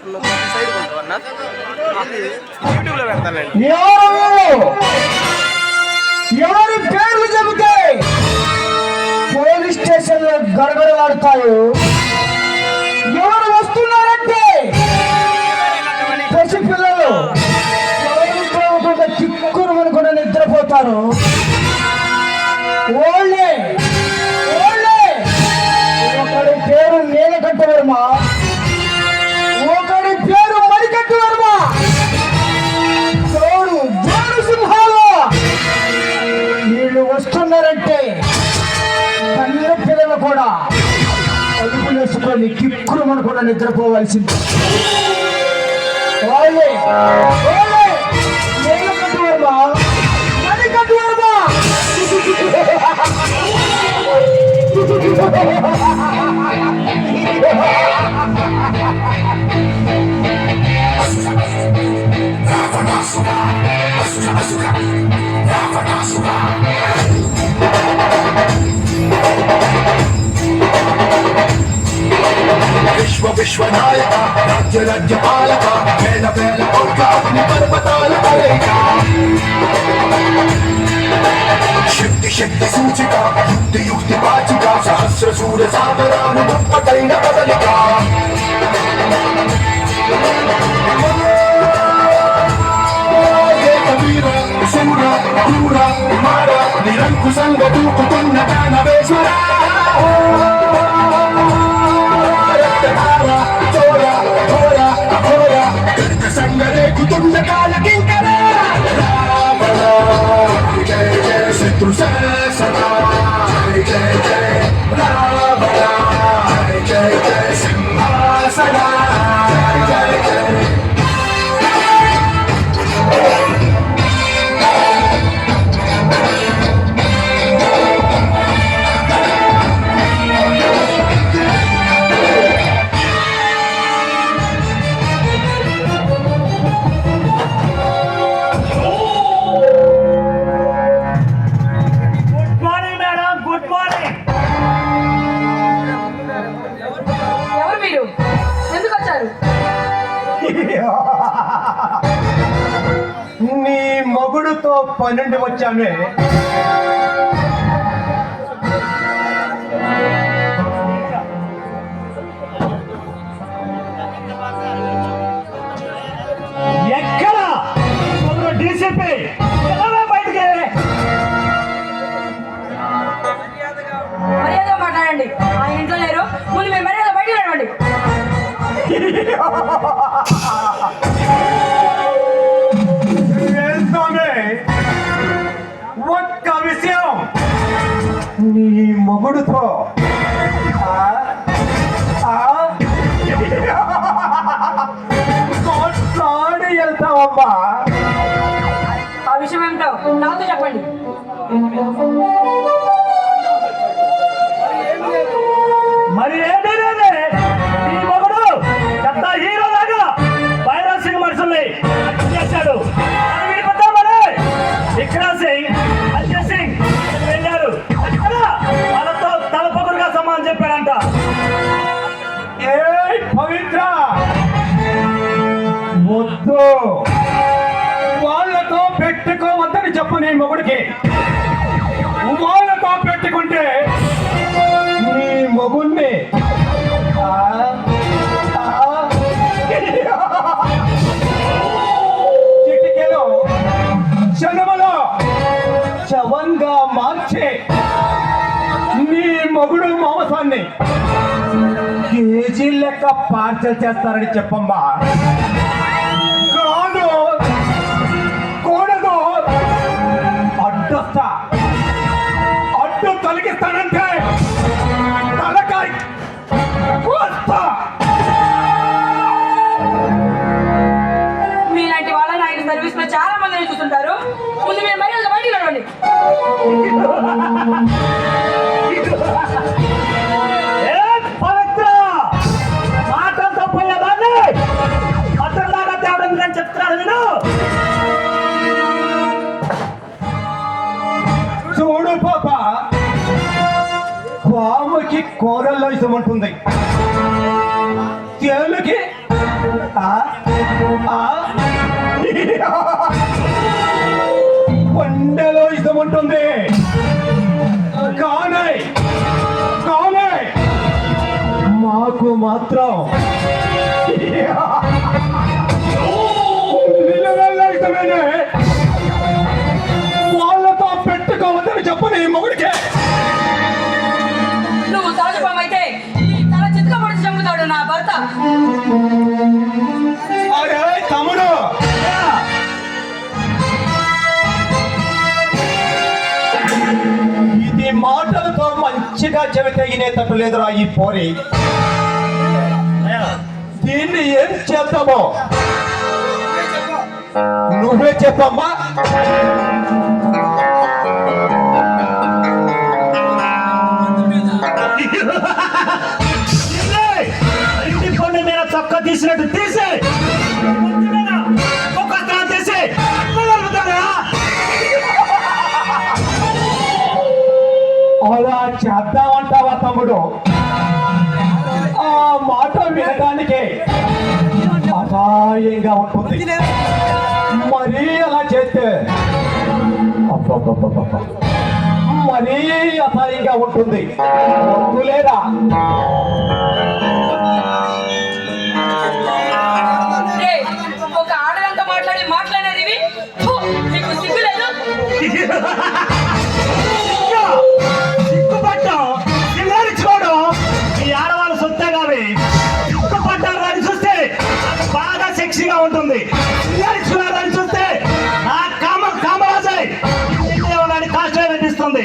Side కొంటావన్నా YouTube లో పెడతానండి. ఎవరి పేర్లు చెబితే పోలీస్ స్టేషన్ లో గడగడలాడుతారు. ఎవరు వస్తున్నారంటే పసి పిల్లలు చిక్కురు అనుకుని నిద్రపోతారు. ఓళ్ళే ఒకడి పేరు నీలకంఠ వర్మ, ఒకడి పేరు మణికంఠ వర్మ. తోడు జోడు సింహాలు వీళ్ళు వస్తున్నారంటే కన్న పిల్లలు కూడా అదుపులు వేసుకొని కిక్కురు అనుకుని నిద్రపోవాల్సింది. వాళ్ళే నీలకంఠ వర్మ, మణికంఠ వర్మ. విశ్వనాయక రాజ్యపాలక వేల వేల కోట్ల అగ్ని పర్వతాల కలయిక శక్తి సూచిక యుక్తి వాచిక సహస్ర సూర్య సాగరాను గొప్పటైన కదలిక వీర శూర క్రూర కుమార నిరంకుశంగ దూకుతున్న దానవేశ్వర సంగరేకుతున్న కాలకింకర రావణ జయ జయ శత్రు శాసన జయ జయ జయ రావణ జయ జయ జయ సింహాసన జయ జయ జయ. నీ మొగుడుతో పన్నెండు వచ్చామే. ఎక్కడ డీసీపీ బయటికి మర్యాద మాట్లాడండి. ఆ ఇంట్లో లేరు, ముందు మేము మర్యాద బయటికి రండి. ఒక్క విషయం, నీ మొగుడుతో కొట్లాడి వెళ్తావమ్మా. ఆ విషయం ఏమిటో నాతో చెప్పండి. మరి ఏంటి నీ మొగుడు పెద్ద హీరో లాగా వైరల్ సింగ్ మనుషుల్ని చేశాడు. విక్రమ్ సింగ్, అజయ్ సింగ్ వెళ్ళారు. వాళ్ళతో తలపొగరుగా సమానం చెప్పాడంట. ఏ పవిత్ర వద్దు, వాళ్ళతో పెట్టుకోవద్దని చెప్పు నీ మొగుడికి. వాళ్ళతో పెట్టుకుంటే నీ మొగుడిని చిటికెలో క్షణములో శవంగా మార్చే నీ మొగుడు మాంసాన్ని కేజీ లెక్క పార్సల్ చేస్తారని చెప్పమ్మా. కాదు కూడదు, అడ్డొస్తా, అడ్డు తొలగిస్తానంటే తలకాయ కోస్తా. మీలాంటి వాళ్ళని ఆయన సర్వీస్ లో చాలా మందిని చూస్తుంటారు. ముందు మీరు మర్యాద బయటికి రండి. పవిత్ర మాటలతో పోయేదాన్ని అతనిలాగా తేవడం నేను చెప్తున్నాను. నేను చూడు పాప, పాముకి కూరల్లో ఇష్టం ఉంటుంది, తేలుకి ఆ? ఆ? కొండలో ఇష్టం ఉంటుంది కానీ కానీ మాకు మాత్రం నిలవేళ ఇష్టమేనే. వాళ్ళతో పెట్టుకోవద్దని చెప్పు నీ మొగుడికే. నువ్వు సహజపం అయితే నీ తల చిత్తుగా పొడిచి చంపుతాడు నా భర్త. అరే తమ్ముడు, ఇది మాటలతో మంచిగా చెబితే వినేటట్టు లేదురా ఈ పోరి. దీన్ని ఏం చేద్దామో నువ్వే చెప్పమ్మా. ఇంటి కొండ మీద చొక్క తీసినట్టు తీసి తీసి అలా చేద్దామంటావా తమ్ముడు? ఆ మాట వినడానికి అసహ్యంగా ఉంటుంది. మరీ అలా చేస్తే అబ్బబ్బబ్బబ్బ, మరీ అసహ్యంగా ఉంటుంది. వద్దులేరా. రేయ్, ఒక ఆడదంతా మాట్లాడేది నీకు సిగ్గులేదు? సిగ్గుపడ్డం సిగ్గుకోవడం ఈ ఆడవాళ్ళు సొత్తే కావి. సిగ్గుపడ్డారు దాన్ని చూస్తే నాకు బాగా సెక్సీగా ఉంటుంది. దాన్ని చూస్తే నా కామరాజాయ్ కాస్ట్ అనిపిస్తుంది.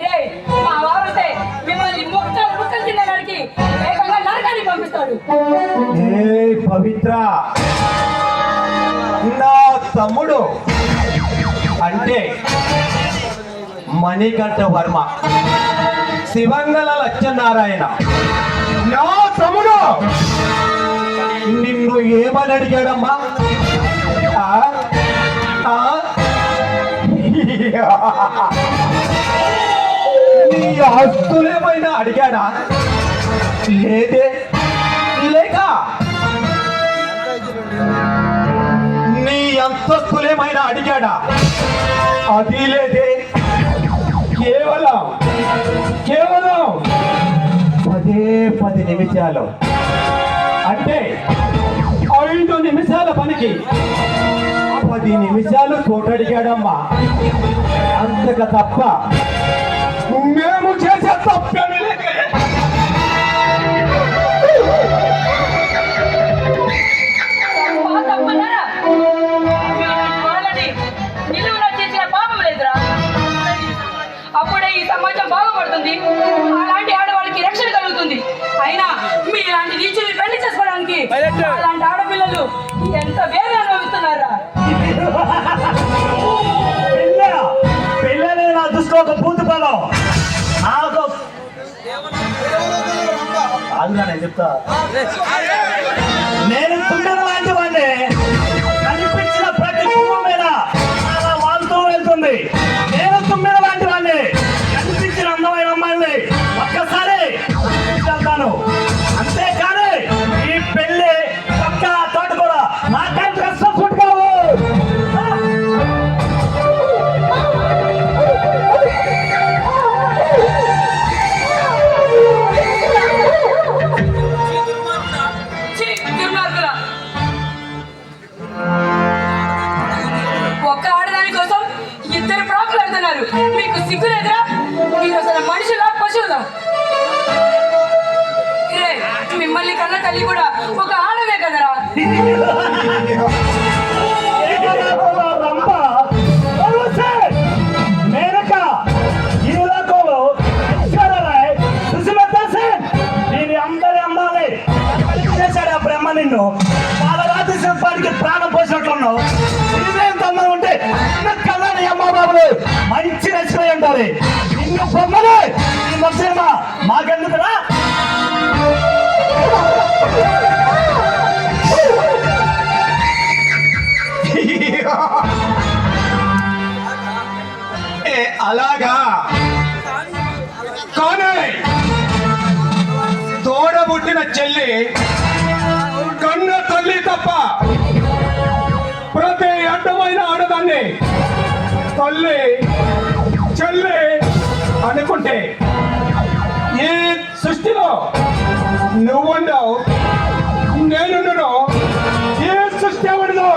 రేయ్, మా వారు వస్తే మిమ్మల్ని ముక్కలు తినడానికి ఏకంగా నరకానికి పంపిస్తాడు. ఏ పవిత్ర, నా తమ్ముడు అంటే మణికంఠ వర్మ, శివంగల లక్ష్మీనారాయణ. నా తమ్ముడు నిన్ను ఏమని అడిగాడమ్మా? ఆ? ఆ? నీ ఆస్తులేమైనా అడిగాడా? లేదే. లేక నీ అంతస్తులేమైనా అడిగాడా? అది లేదే. కేవలం 10 నిమిషాలు అంటే 5 నిమిషాల పనికి 10 నిమిషాలు తోటడిగాడమ్మా. అంతక తప్ప మేము చేసే తప్పేమీ లేదు. తప్పన్నారా? వాళ్ళని నిలువున చేసిన పాపం లేదురా. అప్పుడే ఈ సమాజం బాగుపడుతుంది, అలాంటి ఆడవాళ్ళకి రక్షణ కలుగుతుంది. అయినా మీ ఇలాంటి నీచుల్ని పెళ్లి చేసుకోవడానికి అలాంటి ఆడపిల్లలు ఎంత వేరే అనుభవిస్తున్నారా? పిల్లలే నా దృష్టిలో ఒక పూర్తి పొలం. నేను చెప్తా. నేను తుండల లాంటి వాడిని. కనిపించిన ప్రతి పువ్వు మీద అలా వాళ్తూ వెళ్తుంది. నేను తుమ్మిన లాంటి వాడిని. కనిపించిన అందమైన అమ్మాయిని ఒక్కసారి వెళ్తాను. అంతేకాని ఈ పెళ్లి పక్క తోట కూడా నాకేం రెస్పాన్సిబిలిటీ కావు. ఒక్క ఆడదాని కోసం 2 ప్రాకులు వెళ్తున్నారు. మీకు సిగ్గు లేదురా? మీరు అసలు మనుషులా పశువులా? మిమ్మల్ని కన్న తల్లి కూడా ఒక ఆడవే కదరా. మేనక ఈ లోకంలో నేను అందరి అందాలి చేశాడు ఆ బ్రహ్మ. నిన్ను పాలరాత్రి శిల్పానికి ప్రాణం పోసినట్లున్నావు. ఎంత అందం ఉంటే కళ్ళని అమ్మ బాబులు మంచి నచ్చిపోయి ఉంటారు. నిన్ను బొమ్మలే ఈ మధ్య మాకెందుకురా? అలాగా కానీ తోడబుట్టిన చెల్లి కన్న తల్లి తప్ప ప్రతి అడ్డమైన ఆడదాన్ని తల్లి చెల్లి అనుకుంటే ఈ సృష్టిలో నువ్వుండవు నేనుండను. ఈ సృష్టి ఎవరిదో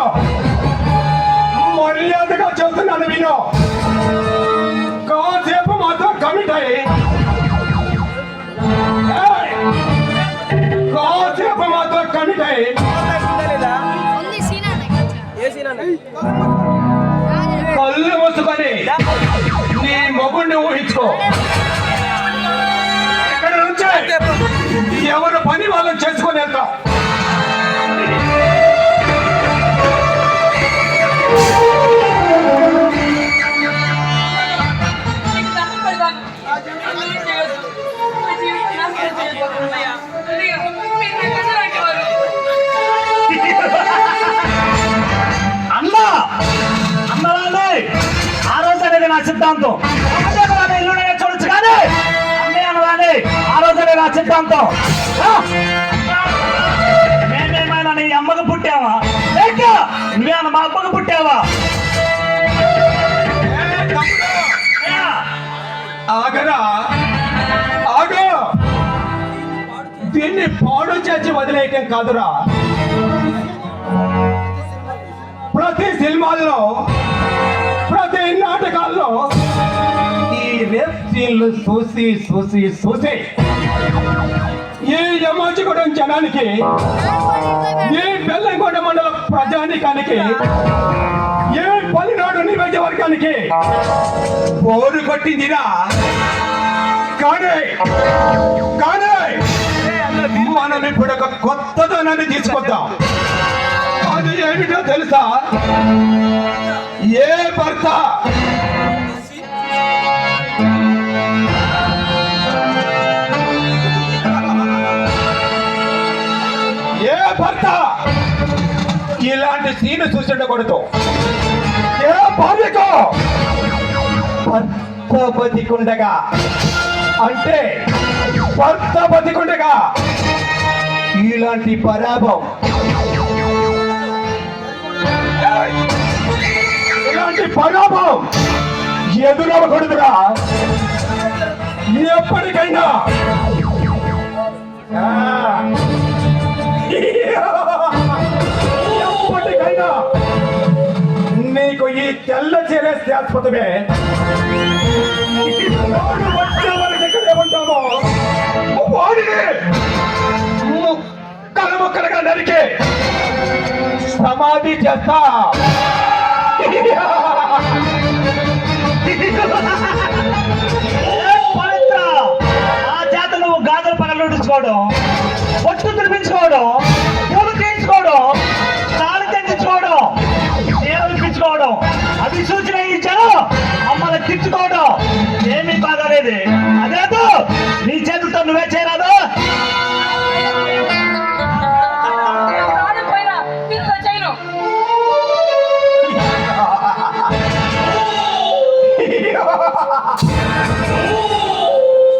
మర్యాదగా చెబుతున్నాను విను. కాసేపు మాత్రం కమిట్ అయ్యి కాసేపు మాత్రం కమిట్ అయ్యి ఉంది సీనా నాకు ఏ సీన్ అన్న? కళ్ళు మూసుకొని నీ మొగుడిని ఊహించుకో. ఇక్కడ నుంచి ఎవరు పని వాళ్ళని చేసుకొని వెళ్తాం. నీకు దండం పెడతాను. నన్ను చేయొద్దు. నా జీవితం నాశనం చేయొద్దు అన్నయ్య. అన్నయ్య, మీరు నా కన్న లాంటి వారు. అన్నా అన్నలాంటి ఆ రోజు అనేది నా సిద్ధాంతం. ఇల్లు చూడొచ్చు కానీ అన్నయ్య అన్నదాన్ని ఆ రోజు అనేది నా సిద్ధాంతం. మేమేమైనా నీ అమ్మకు పుట్టావా లేక నువ్వేమన్నా మా అమ్మకు పుట్టావా? ఆగరా ఆగు. దీన్ని పాడు చేసి వదిలేయటం కాదురా. ప్రతి సినిమాల్లో ప్రతి నాటకాల్లో ఈ రేప్ సీన్లు చూసి చూసి చూసి ఈ యమాజిగూడెం జనానికి ఈ బెల్లంకొండ మండల ప్రజానికానికి ఏ పల్లినాడు నియోజకవర్గానికి బోరు కొట్టిందిరా. కానీ కానీ మనం ఇప్పుడు ఒక కొత్తదనాన్ని తీసుకొద్దాం. అది ఏమిటో తెలుసా? ఏ భర్త ఇలాంటి సీన్ చూసి ఉండకూడదు. ఏ భార్యకో భర్త బతికుండగా అంటే భర్త బతికుండగా ఇలాంటి పరాభం ఇలాంటి పరాభం ఎదురవకూడదురా. ఎప్పటికైనా ఎప్పటికైనా నీకు ఈ తెల్ల చీర శాశ్వతమే. వాడు వచ్చే వరకు ఇక్కడే ఉంటామో వాడిని ముక్కలుగా నరికి సమాధి చేస్తా. ఆ చేత నువ్వు గాజుల పనులు ఉడుచుకోవడం, పొట్టు తినిపించుకోవడం, పూలు తీయించుకోవడం, తాళి తెచ్చుకోవడం, చీరలు పిచ్చుకోవడం, అది సూచన ఇచ్చాను. మమ్మల్ని తిట్టుకోవడం ఏమీ బాగాలేదు. అదేదో నీ చేతులతో నువ్వే చేయరాదు. ప్రాణం పైన తిరుగుతా చేయను.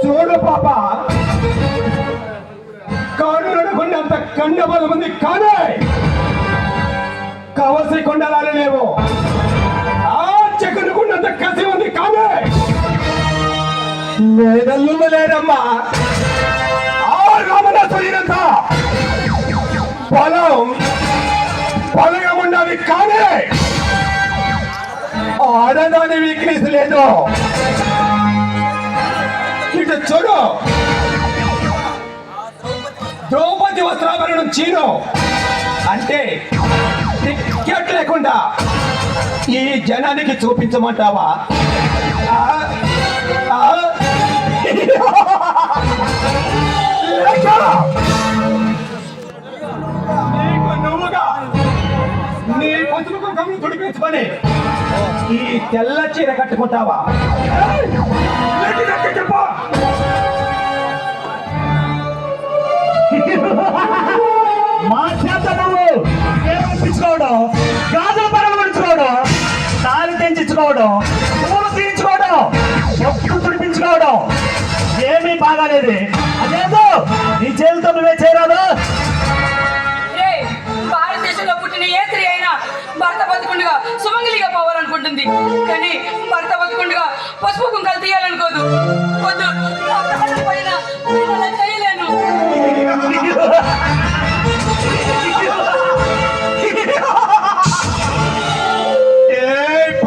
చూడు పాప, కన్నుడుకున్నంత కండబల మంది కానే కవసి కొండలాలు లేవు. ఆ చెక్కునుకున్నంత కసి ఉంది కానే నేనల్లు లేరమ్మా. ఆ రామదాసునంత పొలంగా ఉండాలి కానే ఆడదాని వీక్నెస్ లేదు. ఇటు చూడు, ద్రౌపది వస్త్రాభరణం చీను అంటే టికెట్ లేకుండా ఈ జనానికి చూపించమంటావా? నీకు నువ్వుగా నీ పసుపు కుంకుమను తుడిపించుకొని ఈ తెల్ల చీర కట్టుకుంటావా? చెప్పు. మా చేత నువ్వు గాజుల పనులు పెంచుకోవడం, తాళి తెంచుకోవడం, పూలు తీయించుకోవడం బాగాలేదు. అదేదో నీ చేతులతో నువ్వే చేయరాదు. రే, భారతదేశంలో పుట్టిన ఏ స్త్రీ అయినా భర్త బతుకుండగా సుమంగలిగా పోవాలనుకుంటుంది, కానీ భర్త బతుకుండగా పసుపు కుంకాలు తీయాలనుకోదు. వద్దు, నా ప్రాణం పోయినా నేను అలా చేయలేను.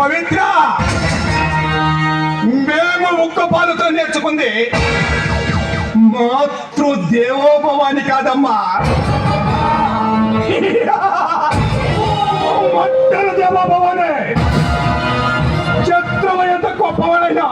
పవిత్ర, మేము ఉక్క పాలతో నేర్చుకుంది మాతృ దేవోభవాని కాదమ్మా, మట్టల దేవోభవానే. శత్రువు ఎంత గొప్పవాడైనా